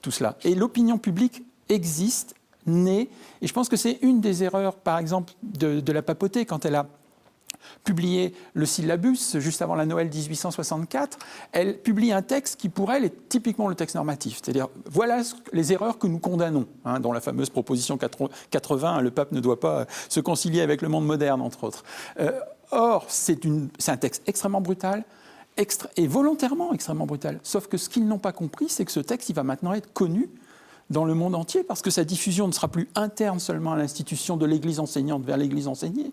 tout cela. Et l'opinion publique existe, naît, et je pense que c'est une des erreurs, par exemple, de la papauté, quand elle a publié le syllabus juste avant la Noël 1864, elle publie un texte qui, pour elle, est typiquement le texte normatif. C'est-à-dire, voilà les erreurs que nous condamnons, dans la fameuse proposition 80, le pape ne doit pas se concilier avec le monde moderne, entre autres. Or, c'est un texte extrêmement brutal, et volontairement extrêmement brutal. Sauf que ce qu'ils n'ont pas compris, c'est que ce texte, il va maintenant être connu dans le monde entier, parce que sa diffusion ne sera plus interne seulement à l'institution de l'Église enseignante vers l'Église enseignée.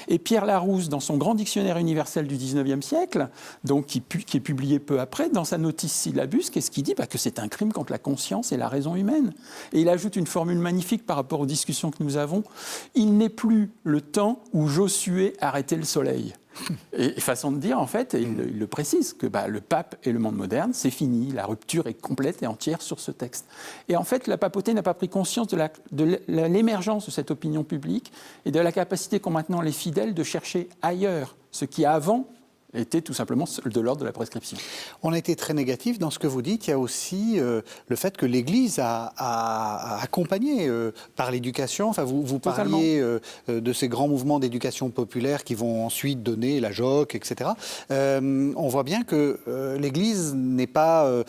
Et Pierre Larousse, dans son grand dictionnaire universel du XIXe siècle, donc qui est publié peu après, dans sa notice syllabus, qu'est-ce qu'il dit ? Que c'est un crime contre la conscience et la raison humaine. Et il ajoute une formule magnifique par rapport aux discussions que nous avons. Il n'est plus le temps où Josué arrêtait le soleil. Et façon de dire, en fait, il le précise, que le pape et le monde moderne, c'est fini, la rupture est complète et entière sur ce texte. Et en fait, la papauté n'a pas pris conscience de l'émergence de cette opinion publique et de la capacité qu'ont maintenant les fidèles de chercher ailleurs ce qui avant était tout simplement de l'ordre de la prescription. On a été très négatif dans ce que vous dites. Il y a aussi le fait que l'Église a accompagné par l'éducation. Enfin, vous parliez de ces grands mouvements d'éducation populaire qui vont ensuite donner la JOC, etc. On voit bien que l'Église n'est pas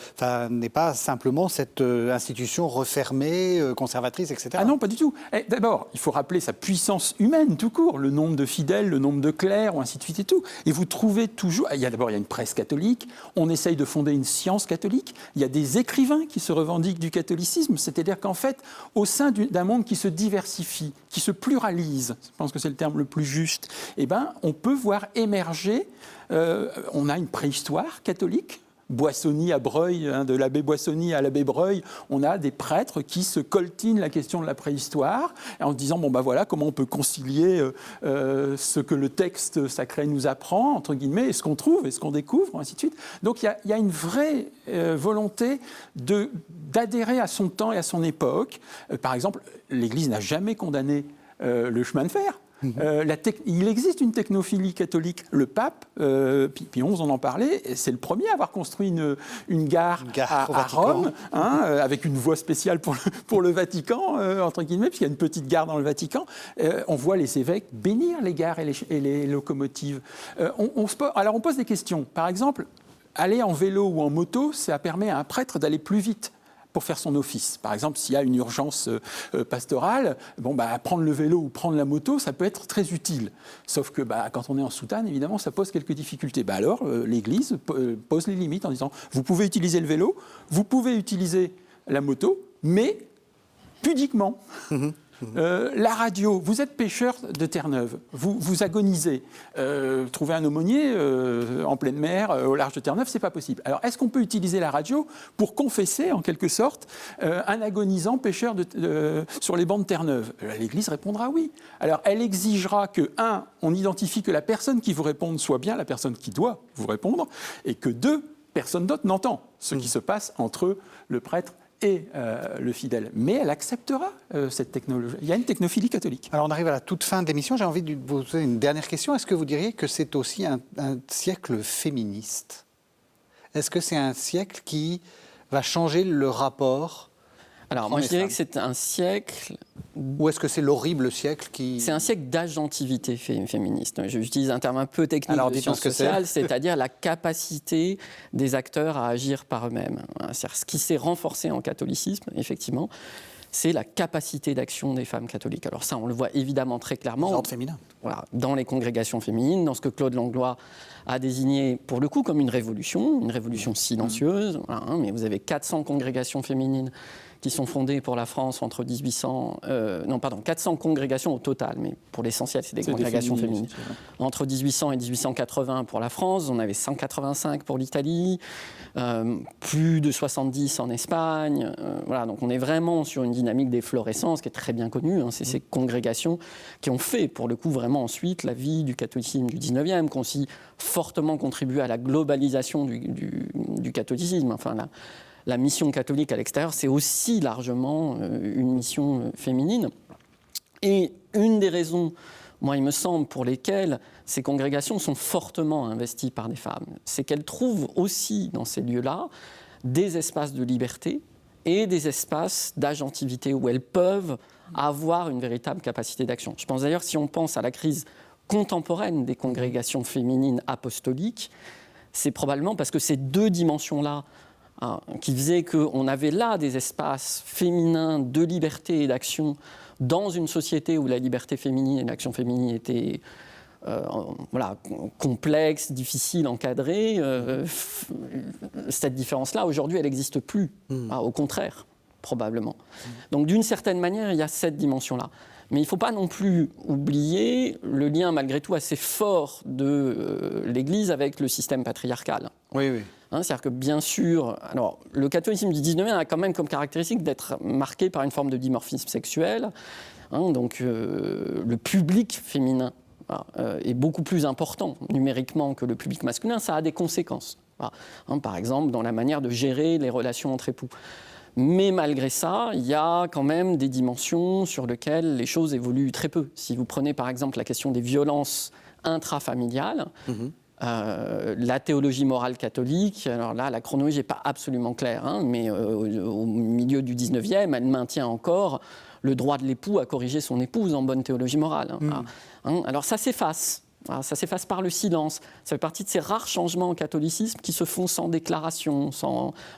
simplement cette institution refermée, conservatrice, etc. Ah non, pas du tout. D'abord, il faut rappeler sa puissance humaine tout court, le nombre de fidèles, le nombre de clercs, ou ainsi de suite et tout. Et vous trouvez toujours... D'abord, il y a une presse catholique, on essaye de fonder une science catholique, il y a des écrivains qui se revendiquent du catholicisme, c'est-à-dire qu'en fait, au sein d'un monde qui se diversifie, qui se pluralise, je pense que c'est le terme le plus juste, on peut voir émerger, on a une préhistoire catholique, Boissonny à Breuil, de l'abbé Boissonny à l'abbé Breuil, on a des prêtres qui se coltinent la question de la préhistoire en se disant voilà comment on peut concilier ce que le texte sacré nous apprend, entre guillemets, et ce qu'on trouve, et ce qu'on découvre, ainsi de suite. Donc il y a une vraie volonté d'adhérer à son temps et à son époque. Par exemple, l'Église n'a jamais condamné le chemin de fer. Il existe une technophilie catholique. Le pape, Pie XI, on en parlait, c'est le premier à avoir construit une gare à Rome, avec une voie spéciale pour le Vatican, entre guillemets, puisqu'il y a une petite gare dans le Vatican. On voit les évêques bénir les gares et les locomotives. Alors on pose des questions. Par exemple, aller en vélo ou en moto, ça permet à un prêtre d'aller plus vite pour faire son office. Par exemple, s'il y a une urgence pastorale, prendre le vélo ou prendre la moto, ça peut être très utile. Sauf que quand on est en soutane, évidemment, ça pose quelques difficultés. Alors, l'Église pose les limites en disant, vous pouvez utiliser le vélo, vous pouvez utiliser la moto, mais pudiquement. La radio, vous êtes pêcheur de Terre-Neuve, vous agonisez. Trouver un aumônier en pleine mer, au large de Terre-Neuve, c'est pas possible. Alors, est-ce qu'on peut utiliser la radio pour confesser, en quelque sorte, un agonisant pêcheur sur les bancs de Terre-Neuve ? L'Église répondra oui. Alors, elle exigera que, on identifie que la personne qui vous réponde soit bien la personne qui doit vous répondre, et que personne d'autre n'entend ce qui se passe entre le prêtre et le fidèle. Mais elle acceptera cette technologie. Il y a une technophilie catholique. Alors on arrive à la toute fin de l'émission. J'ai envie de vous poser une dernière question. Est-ce que vous diriez que c'est aussi un siècle féministe ? Est-ce que c'est un siècle qui va changer le rapport ? Alors moi je dirais que c'est un siècle... Ou est-ce que c'est l'horrible siècle qui... C'est un siècle d'agentivité féministe. J'utilise un terme un peu technique de sciences sociales, c'est-à-dire la capacité des acteurs à agir par eux-mêmes. C'est-à-dire ce qui s'est renforcé en catholicisme, effectivement, c'est la capacité d'action des femmes catholiques. Alors ça, on le voit évidemment très clairement. L'ordre féminin. Voilà, dans les congrégations féminines, dans ce que Claude Langlois a désigné pour le coup comme une révolution silencieuse. Voilà, mais vous avez 400 congrégations féminines qui sont fondées pour la France entre 400 congrégations au total, mais pour l'essentiel, c'est des congrégations féminines. Entre 1800 et 1880 pour la France, on avait 185 pour l'Italie, plus de 70 en Espagne. Voilà, donc on est vraiment sur une dynamique d'efflorescence qui est très bien connue. C'est ces congrégations qui ont fait, pour le coup, vraiment ensuite la vie du catholicisme du 19e, qui ont aussi fortement contribué à la globalisation du catholicisme. Enfin, la mission catholique à l'extérieur, c'est aussi largement une mission féminine. Et une des raisons, moi, il me semble, pour lesquelles ces congrégations sont fortement investies par des femmes, c'est qu'elles trouvent aussi dans ces lieux-là des espaces de liberté et des espaces d'agentivité où elles peuvent avoir une véritable capacité d'action. Je pense d'ailleurs, si on pense à la crise contemporaine des congrégations féminines apostoliques, c'est probablement parce que ces deux dimensions-là, qui faisait qu'on avait là des espaces féminins de liberté et d'action dans une société où la liberté féminine et l'action féminine étaient complexes, difficiles, encadrées. Cette différence-là, aujourd'hui, elle n'existe plus. Au contraire, probablement. Donc, d'une certaine manière, il y a cette dimension-là. Mais il ne faut pas non plus oublier le lien, malgré tout, assez fort de l'Église avec le système patriarcal. Oui. C'est-à-dire que, bien sûr, alors, le catholicisme du 19e a quand même comme caractéristique d'être marqué par une forme de dimorphisme sexuel. Donc, le public féminin est beaucoup plus important numériquement que le public masculin. Ça a des conséquences. Par exemple, dans la manière de gérer les relations entre époux. Mais malgré ça, il y a quand même des dimensions sur lesquelles les choses évoluent très peu. Si vous prenez par exemple la question des violences intrafamiliales, la théologie morale catholique, alors là, la chronologie n'est pas absolument claire, mais au milieu du 19e, elle maintient encore le droit de l'époux à corriger son épouse en bonne théologie morale. Alors ça s'efface. Ça s'efface par le silence. Ça fait partie de ces rares changements au catholicisme qui se font sans déclaration,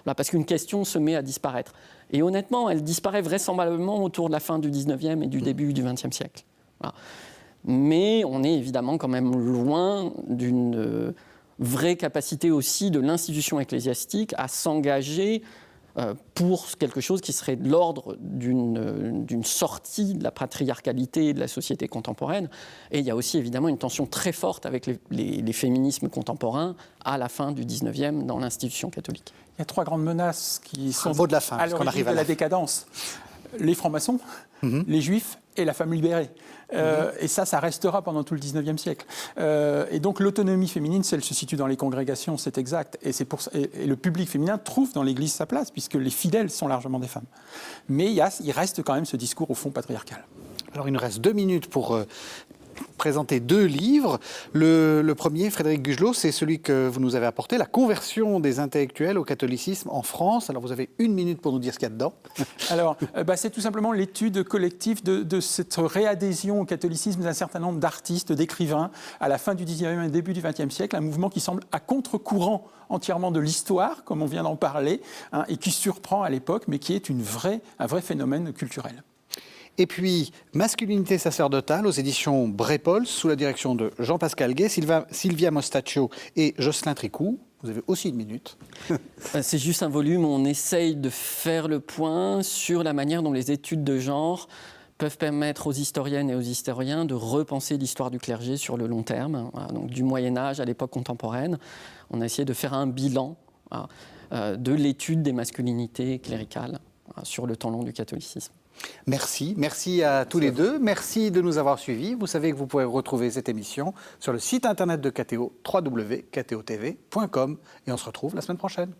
parce qu'une question se met à disparaître. Et honnêtement, elle disparaît vraisemblablement autour de la fin du 19e et du début du 20e siècle. Mais on est évidemment quand même loin d'une vraie capacité aussi de l'institution ecclésiastique à s'engager pour quelque chose qui serait de l'ordre d'une sortie de la patriarcalité de la société contemporaine. Et il y a aussi évidemment une tension très forte avec les féminismes contemporains à la fin du 19e dans l'institution catholique. Il y a 3 grandes menaces qui sont mot de la fin, à l'origine de la décadence. Les francs-maçons, les juifs et la femme libérée. Et ça restera pendant tout le 19e siècle. Et donc l'autonomie féminine, si elle se situe dans les congrégations, c'est exact. Et le public féminin trouve dans l'Église sa place, puisque les fidèles sont largement des femmes. Mais il reste quand même ce discours au fond patriarcal. Alors il nous reste 2 minutes pour présenter 2 livres. Le premier, Frédéric Gugelot, c'est celui que vous nous avez apporté, La conversion des intellectuels au catholicisme en France. Alors vous avez 1 minute pour nous dire ce qu'il y a dedans. Alors, c'est tout simplement l'étude collective de cette réadhésion au catholicisme d'un certain nombre d'artistes, d'écrivains, à la fin du 19e et début du 20e siècle, un mouvement qui semble à contre-courant entièrement de l'histoire, comme on vient d'en parler, et qui surprend à l'époque, mais qui est un vrai phénomène culturel. Et puis, Masculinité sacerdotale aux éditions Bré-Paul, sous la direction de Jean-Pascal Gay, Sylvia Mostaccio et Jocelyn Tricou. Vous avez aussi 1 minute. C'est juste un volume où on essaye de faire le point sur la manière dont les études de genre peuvent permettre aux historiennes et aux historiens de repenser l'histoire du clergé sur le long terme, donc du Moyen-Âge à l'époque contemporaine. On a essayé de faire un bilan de l'étude des masculinités cléricales sur le temps long du catholicisme. Merci à tous les deux. Merci de nous avoir suivis. Vous savez que vous pouvez retrouver cette émission sur le site internet de KTO, www.ktotv.com. Et on se retrouve la semaine prochaine.